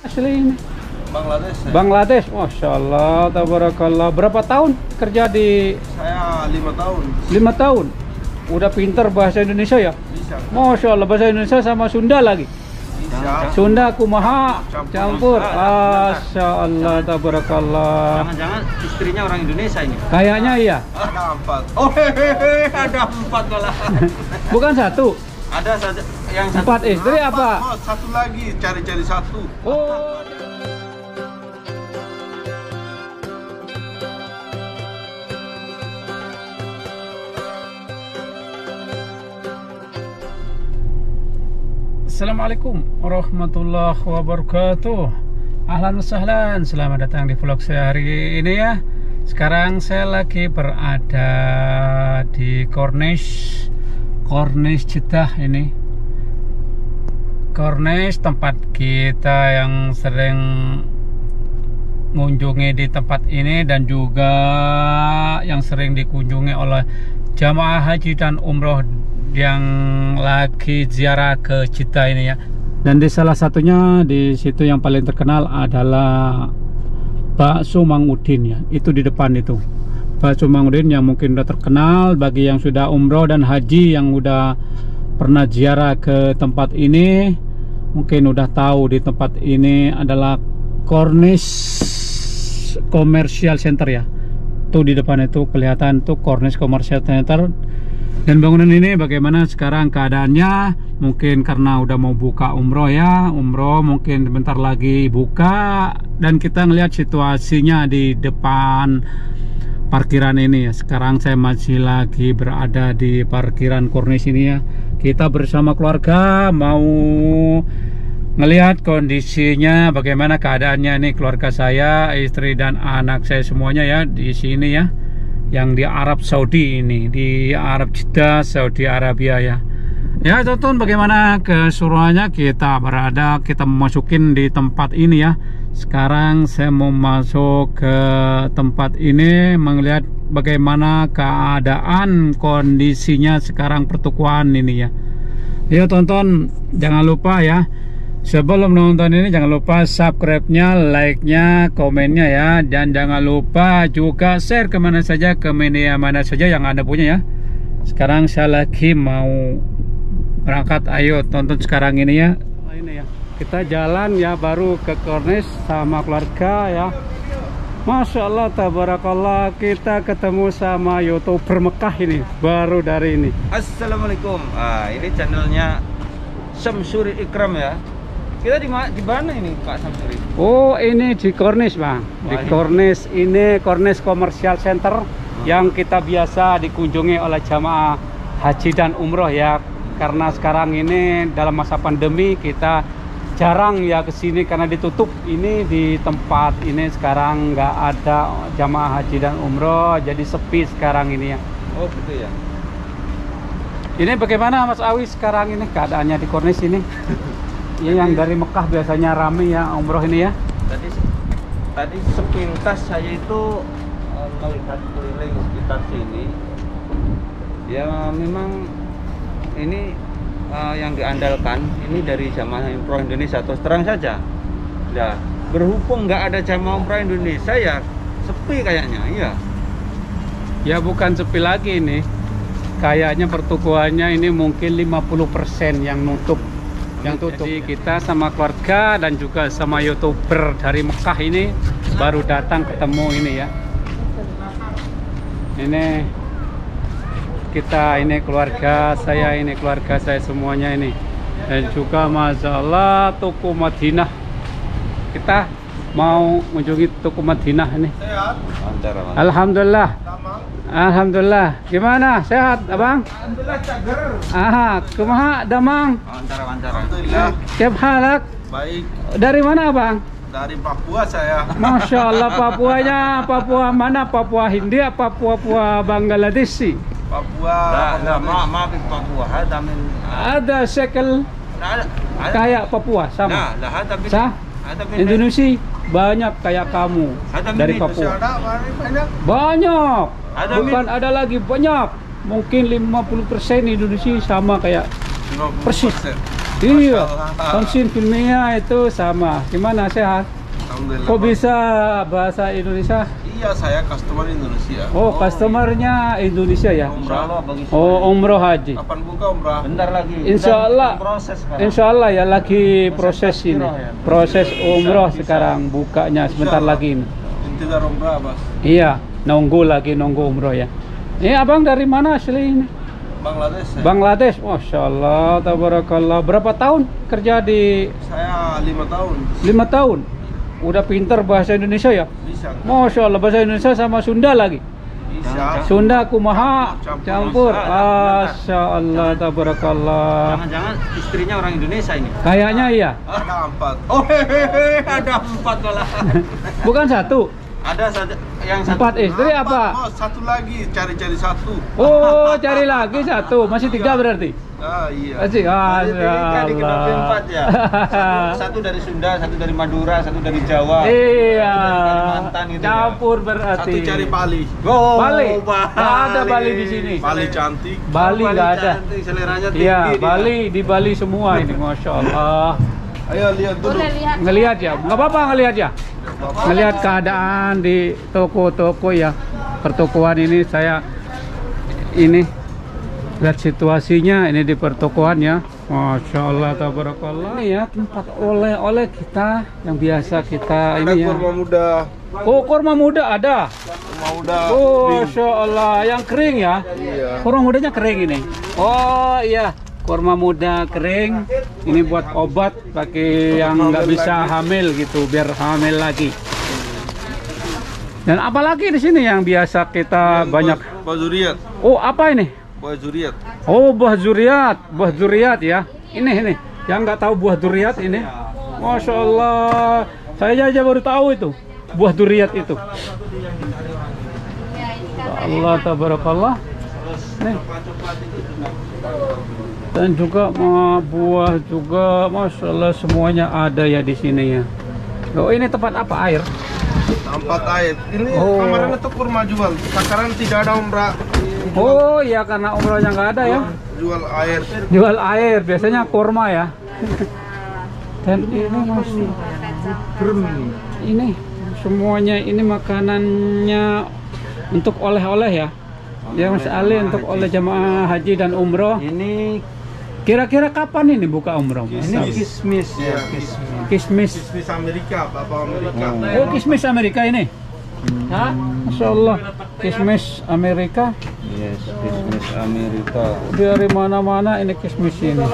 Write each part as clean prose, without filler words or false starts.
Asli ini. Bangladesh. Bangladesh, masya Allah, tabarakallah. Berapa tahun kerja di? Saya 5 tahun. 5 tahun. Udah pinter bahasa Indonesia ya? Bisa. Masya Allah, bahasa Indonesia sama Sunda lagi. Bisa. Sunda kumaha campur. Masya Allah, tabarakallah. Jangan-jangan istrinya orang Indonesia ini? Kayaknya iya. Ada 4. Oh hehehe, ada 4 malah. Bukan satu. Ada saja yang 4 istri apa? Oh, satu lagi, cari-cari satu. Oh. Assalamualaikum warahmatullahi wabarakatuh. Ahlan wa sahlan, selamat datang di vlog saya hari ini ya. Sekarang saya lagi berada di Corniche Jeddah ini. Corniche tempat kita yang sering mengunjungi di tempat ini dan juga yang sering dikunjungi oleh jamaah haji dan umroh yang lagi ziarah ke Jeddah ini ya. Dan di salah satunya di situ yang paling terkenal adalah bakso Mang Udin ya. Itu di depan itu. Bakso Mang Udin yang mungkin udah terkenal bagi yang sudah umroh dan haji yang udah pernah ziarah ke tempat ini. Mungkin udah tahu di tempat ini adalah Corniche Commercial Center ya. Tuh di depan itu kelihatan tuh Corniche Commercial Center. Dan bangunan ini bagaimana sekarang keadaannya? Mungkin karena udah mau buka umroh ya, umroh mungkin sebentar lagi buka. Dan kita ngelihat situasinya di depan parkiran ini ya. Sekarang saya masih lagi berada di parkiran Corniche ini ya. Kita bersama keluarga mau ngelihat kondisinya bagaimana keadaannya nih, keluarga saya, istri dan anak saya semuanya ya di sini ya. Yang di Arab Saudi ini, di Arab Jeddah, Saudi Arabia ya. Ya tonton bagaimana keseruannya. Kita berada, kita memasukin di tempat ini ya. Sekarang saya mau masuk ke tempat ini, melihat bagaimana keadaan kondisinya sekarang pertukuan ini ya. Ya tonton, jangan lupa ya. Sebelum nonton ini jangan lupa subscribe-nya, like-nya, komennya ya. Dan jangan lupa juga share kemana saja, ke media mana saja yang Anda punya ya. Sekarang saya lagi mau berangkat, ayo tonton sekarang ini ya. Ini ya, kita jalan ya baru ke Corniche sama keluarga ya. Masya Allah, tabarakallah, kita ketemu sama YouTuber Mekah ini, baru dari ini. Assalamualaikum. Ini channelnya Syamsuri Ikram ya. Kita di mana ini Pak Syamsuri? Oh, ini di Corniche Bang. Di Corniche ini Corniche Commercial Center yang kita biasa dikunjungi oleh jamaah haji dan umroh ya. Karena sekarang ini dalam masa pandemi kita jarang ya kesini karena ditutup. Ini di tempat ini sekarang nggak ada jamaah haji dan umroh, jadi sepi sekarang ini ya. Oh gitu ya. Ini bagaimana Mas Awi sekarang ini keadaannya di Corniche ini? Ya, yang dari Mekah biasanya rame ya umroh ini ya. Tadi sepintas saya itu melihat keliling sekitar sini. Ya memang ini yang diandalkan ini dari jamaah umroh Indonesia. Terus terang saja. Nah, berhubung nggak ada jamaah umroh Indonesia ya sepi kayaknya. Iya. Ya bukan sepi lagi ini. Kayaknya pertukuannya ini mungkin 50% yang nutup. Yang tutup. Jadi kita sama keluarga dan juga sama YouTuber dari Mekah ini baru datang ketemu ini ya. Ini kita, ini keluarga saya semuanya ini. Dan juga masalah toko Madinah. Kita mau mengunjungi toko Madinah ini. Sehat? Alhamdulillah. Alhamdulillah. Gimana? Sehat, Abang? Alhamdulillah, cager. Aha, kumaha Damang? Wawancara. Alhamdulillah. Kep halak? Baik. Dari mana, Bang? Dari Papua saya. Masya Allah, Papuanya Papua mana? Papua Hindia, Papua Bangladesh sih. Papua. Maaf Papua. Ada sekel kayak Papua sama. Sah? Indonesia banyak kayak kamu dari Papua. Banyak. Bukan ada lagi, banyak. Mungkin 50% Indonesia sama kayak persis. Iya, Masalah. vaksin kimia itu sama. Gimana, sehat? Alhamdulillah. Kok bisa bahasa Indonesia? Iya, saya customer Indonesia. Oh, customernya Indonesia ya? Insya Allah bagi Oh, umroh haji. Kapan buka umrah? bentar lagi. Insya Allah. Proses sekarang. Insya Allah ya lagi proses ini. tasbirah ya. Proses umroh sekarang bukanya sebentar Insya Allah. lagi ini. Intinya umrah, Bos. Iya, nunggu umroh ya. Ini abang dari mana asli ini? Bangladesh. Bangladesh. Masya Allah, tabarakallah. Berapa tahun kerja di? Saya 5 tahun. 5 tahun. Udah pinter bahasa Indonesia ya? Bisa. Masya Allah, bahasa Indonesia sama Sunda lagi. Bisa. Sunda kumaha campur. Bisa. Masya Allah, tabarakallah. Jangan-jangan istrinya orang Indonesia ini. Kayaknya iya. Ada 4. Oh, hehehe, ada 4 malah. Bukan satu. Ada saja yang satu. 4 istri apa? Bos, satu lagi. Cari-cari satu. Oh, cari lagi satu. Masih 3 berarti. Ah, iya. Masih. Jadi kan diketahui Allah. 4 ya. Satu dari Sunda, satu dari Madura, satu dari Jawa. Iya. Satu dari Kalimantan gitu ya. Campur berarti. Satu cari Bali. Oh, Bali. Nggak ada Bali di sini. Bali cantik. Bali nggak ada. Cantik, seleranya tinggi. Iya, dia. Bali di Bali semua ini, masya Allah. Ayo lihat dulu. Ngelihat ya, nggak apa-apa ngelihat ya. Ngelihat keadaan di toko-toko ya, pertokoan ini saya ini lihat situasinya ini di pertokoan ya. Masya Allah, tabarakallah. Ini ya tempat oleh-oleh kita yang biasa kita Ada ini ya. kurma muda. Oh, kurma muda ada. Kurma muda. Oh, kering. Masya Allah, yang kering ya. Iya. Kurma mudanya kering ini. Oh iya, kurma muda kering. Ini buat obat bagi yang nggak bisa hamil gitu, biar hamil lagi. Dan apalagi di sini yang biasa kita banyak. Buah zuriat. Oh, apa ini? Buah zuriat. Oh, buah zuriat ya. Ini yang nggak tahu buah zuriat ini. Masya Allah, saya aja baru tahu itu buah zuriat itu. Allah tabarakallah. Nih. Dan juga buah juga, masya Allah semuanya ada ya di sini ya. Oh, ini tempat apa, air? Tempat air. Ini Oh. kemarin itu kurma jual. Sekarang tidak ada umrah. Oh ya, karena umrohnya nggak ada ya. Jual air. Jual air, biasanya kurma ya. Dan ini masih ini semuanya ini makanannya untuk oleh-oleh ya. Ya Mas Ali, untuk oleh jamaah haji dan umroh. Ini Kira-kira kapan ini buka umroh? ini kismis ya, Iya, Kismis. Kismis Amerika, Bapak Amerika. Oh, kismis Amerika ini. Hah? Masya Allah, kismis Amerika. Yes, kismis Amerika. Dari mana-mana ini kismis ini.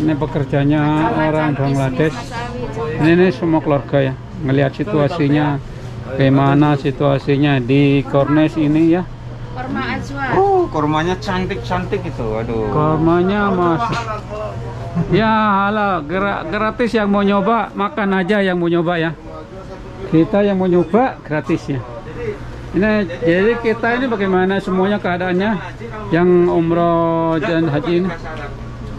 Ini pekerjanya orang Bangladesh. Ini semua keluarga ya. Ngelihat situasinya, bagaimana situasinya di Corniche ini ya. Kurma ajwa. Oh, kurmanya cantik-cantik itu. Aduh. Kurmanya masih. Ya halal, gratis yang mau nyoba makan aja yang mau nyoba ya. Kita yang mau nyoba gratis ya. Ini jadi kita ini bagaimana semuanya keadaannya yang umroh dan haji ini.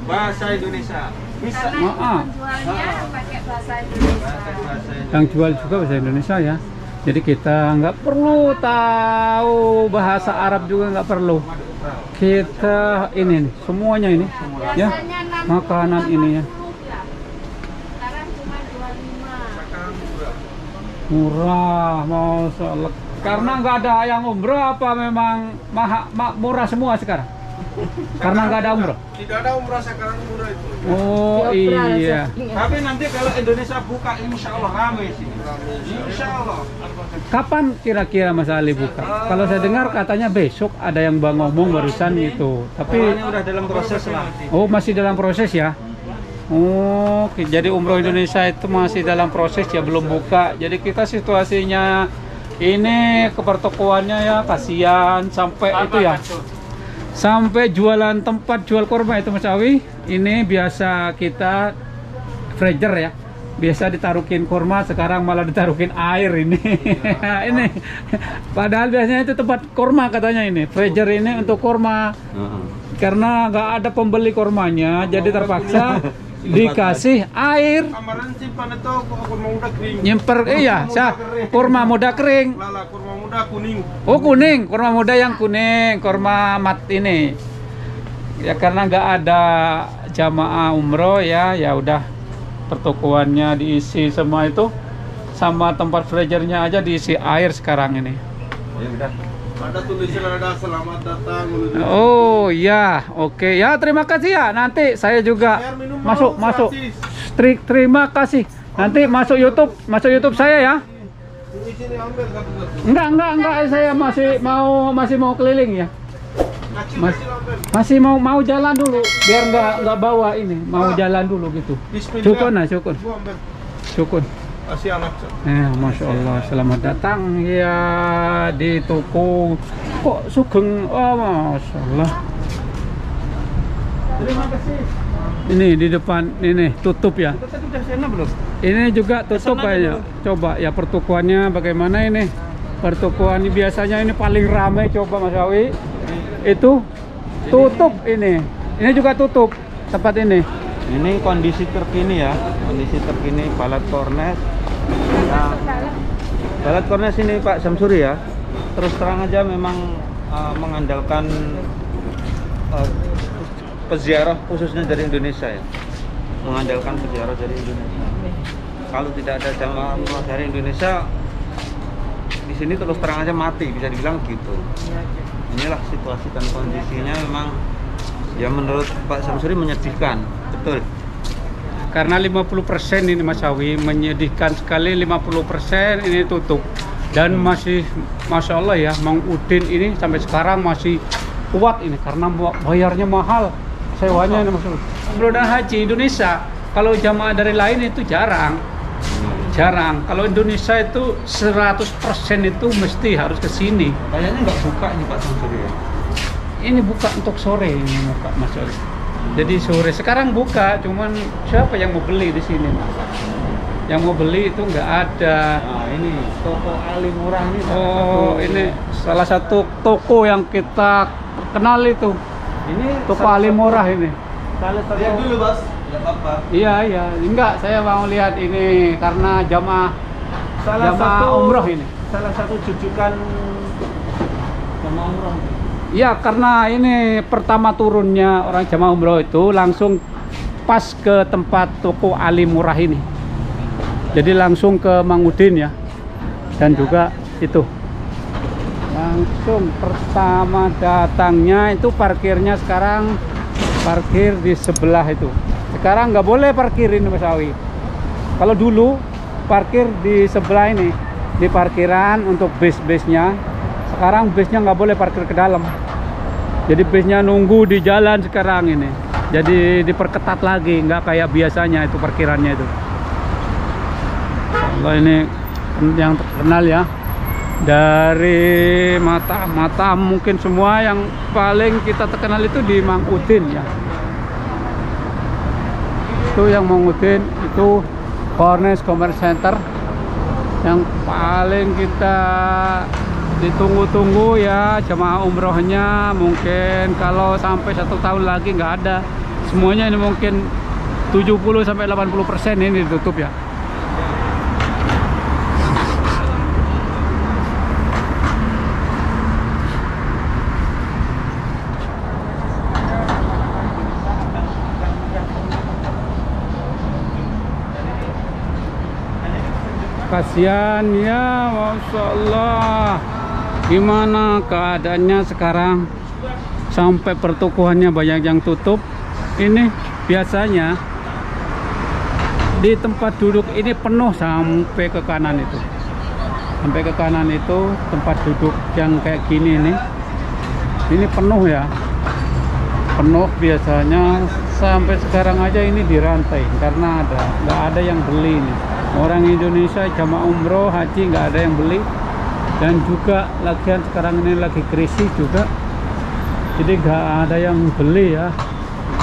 Bahasa Indonesia. Bisa. Maaf. Jualnya pakai bahasa Indonesia. Yang jual juga bahasa Indonesia ya. Jadi kita nggak perlu tahu bahasa Arab juga nggak perlu. Kita ini nih, semuanya ini ya makanan ini ya. Sekarang cuma 25. Murah, masya Allah. Karena nggak ada yang umroh apa memang murah semua sekarang? Karena nggak ada umroh. Tidak ada umrah sekarang murah itu. Oh iya. Tapi nanti kalau Indonesia buka, insya Allah ramai sini. Insya Allah. Kapan kira-kira Mas Ali buka? Kalau saya dengar katanya besok ada yang bang ngomong barusan gitu. Tapi Ini udah dalam proses lah. oh masih dalam proses ya. Oh, jadi umroh Indonesia itu masih dalam proses ya, belum buka. Jadi kita situasinya ini ke pertokoannya ya, kasihan sampai itu ya. Sampai jualan tempat jual kurma itu Mas Awi. Ini biasa kita freezer ya. Biasa ditaruhin kurma, sekarang malah ditaruhin air ini. Ini padahal biasanya itu tempat kurma katanya ini. Freezer ini untuk kurma. Karena nggak ada pembeli kurmanya, jadi terpaksa dikasih air. Kemarin simpan itu kurma muda kering. Nyemper iya, kurma muda kering. Lala kurma muda kuning. Oh kuning, kurma muda yang kuning, kurma mat ini. Ya karena nggak ada jamaah umroh ya, ya udah pertokoannya diisi semua itu, sama tempat freezernya aja diisi air sekarang ini. Ya udah. Ada tulisan, ada selamat datang menuju. Oh ya, oke ya, terima kasih ya. Nanti saya juga Biar minum masuk mau masuk. gratis. Terima kasih. Nanti masuk YouTube saya ya. Ini sini ambil satu-satu. Enggak, saya masih mau keliling ya. Kecil-kecil ambil. Masih mau jalan dulu, biar nggak bawa ini, mau jalan dulu gitu. Bismillah. Syukun. Gua ambil. Syukun. Kasih anak. Masya Allah, selamat datang ya di toko. Kok Sugeng? Oh, Masya Allah. Terima kasih. Ini di depan ini tutup ya. Kita tadi udah sana belum? Ini juga tutup Kesana kayaknya. dulu. Coba ya pertokoannya bagaimana ini? Pertokoan ini biasanya ini paling ramai, coba Mas Awi. Itu tutup ini. Ini juga tutup tempat ini. Ini kondisi terkini ya, kondisi terkini Balat Kornes. Nah, Balat Kornes ini Pak Samsuri ya, terus terang aja memang mengandalkan peziarah khususnya dari Indonesia ya, mengandalkan peziarah dari Indonesia. Kalau tidak ada jamaah umroh dari Indonesia, di sini terus terang aja mati, bisa dibilang gitu. Inilah situasi dan kondisinya memang ya menurut Pak Samsuri menyedihkan, betul. Karena 50% ini Mas Awi, menyedihkan sekali. 50% ini tutup. Dan masih Masya Allah ya, Mang Udin ini sampai sekarang masih kuat ini karena bayarnya mahal sewanya ini Mas Awi. Umroh dan haji Indonesia, kalau jamaah dari lain itu jarang. Kalau Indonesia itu 100% itu mesti harus ke sini. Kayaknya nggak buka ini Pak Samsuri ya. Ini buka untuk sore, ini buka Mas Awi. Jadi sore sekarang buka, cuman siapa yang mau beli di sini? Yang mau beli itu nggak ada. Nah ini toko Ali Murah ini. Oh, ini salah satu toko yang kita kenal itu. Ini Toko Ali Murah ini. Salah satu. Lihat dulu, Bas. Ya apa? Iya. Enggak, saya mau lihat ini karena jamaah umroh ini. Salah satu jujukan jamaah umroh. Iya, karena ini pertama turunnya orang jamaah umroh itu langsung pas ke tempat toko Ali Murah ini. Jadi langsung ke Mang Udin ya. Dan juga itu. Langsung pertama datangnya itu parkirnya sekarang parkir di sebelah itu. Sekarang nggak boleh parkir ini Mas Awi. Kalau dulu parkir di sebelah ini, di parkiran untuk bis-bisnya. Sekarang bisnya nggak boleh parkir ke dalam. Jadi bisnya nunggu di jalan sekarang ini. Jadi diperketat lagi, nggak kayak biasanya itu parkirannya itu. Kalau ini yang terkenal ya, dari mata mungkin semua yang paling kita terkenal itu di Mang Udin ya. Itu yang Mang Udin itu Kornes Commerce Center yang paling kita ditunggu-tunggu ya, jemaah umrohnya. Mungkin kalau sampai 1 tahun lagi nggak ada, semuanya ini mungkin 70-80% ini ditutup ya. Kasihan ya, Masya Allah. Gimana keadaannya sekarang? Sampai pertokoannya banyak yang tutup. Ini biasanya di tempat duduk ini penuh sampai ke kanan itu. Sampai ke kanan itu tempat duduk yang kayak gini ini. Ini penuh ya. Penuh biasanya sampai sekarang aja ini dirantai karena nggak ada yang beli ini. Orang Indonesia jamaah umroh haji nggak ada yang beli. Dan juga lagian sekarang ini lagi krisis juga, jadi nggak ada yang beli ya.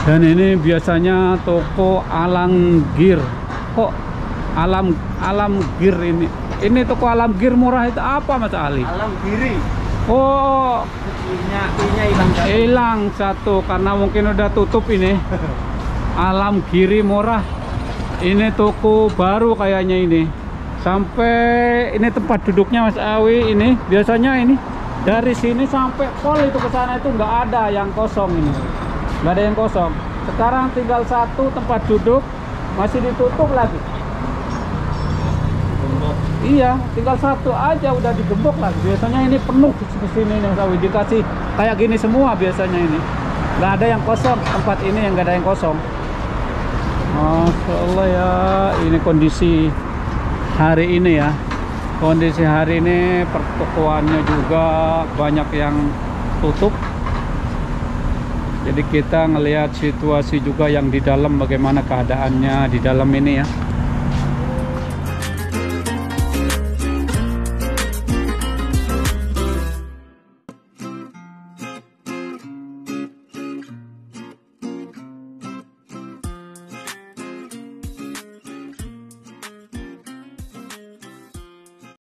Dan ini biasanya toko Alam Gear. Kok Alam Gear ini toko Alam Gear murah itu apa Mas Ali? Alam Giri. Oh, I-nya hilang satu karena mungkin udah tutup ini. Alam Giri murah. Ini toko baru kayaknya ini. Sampai ini tempat duduknya Mas Awi ini biasanya ini dari sini sampai pol itu ke sana itu nggak ada yang kosong ini, nggak ada yang kosong. Sekarang tinggal satu tempat duduk, masih ditutup lagi. Iya, tinggal satu aja udah digembok lagi. Biasanya ini penuh di sini nih, Sawi. Dikasih kayak gini semua biasanya ini. Nggak ada yang kosong, tempat ini yang nggak ada yang kosong. Masya Allah ya, ini kondisi hari ini ya. Kondisi hari ini pertokoannya juga banyak yang tutup. Jadi kita ngelihat situasi juga yang di dalam, bagaimana keadaannya di dalam ini ya.